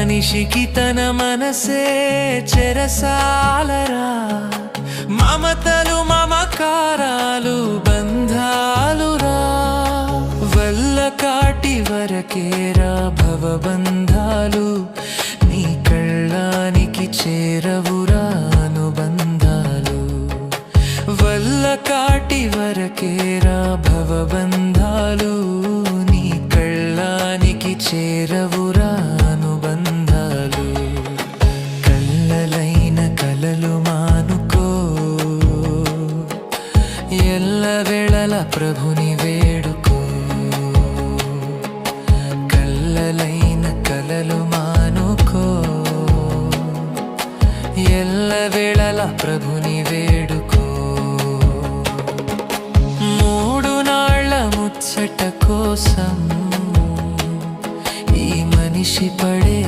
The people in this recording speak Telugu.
మనిషికి తన మనసే చెరసాలరా, మమతలు మమకారాలు బంధాలురా, వల్ల కాటి వరకేరా భవబంధాలు, నీ కళ్ళానికి చేరవురా అనుబంధాలు, వల్ల కాటి వరకేరా భవబంధాలు, నీ కళ్ళానికి చేరవురా అనుబంధాలు. కళ్ళలైన కలలు మానుకో, ఎల్లవేళల ప్రభుని వేడుకో. కళ్ళలైన కలలు మానుకో, ఎల్లవేళల ప్రభుని వేడుకో. 3 నాళ్ళ ముచ్చట కోసం ఈ మనిషి పడే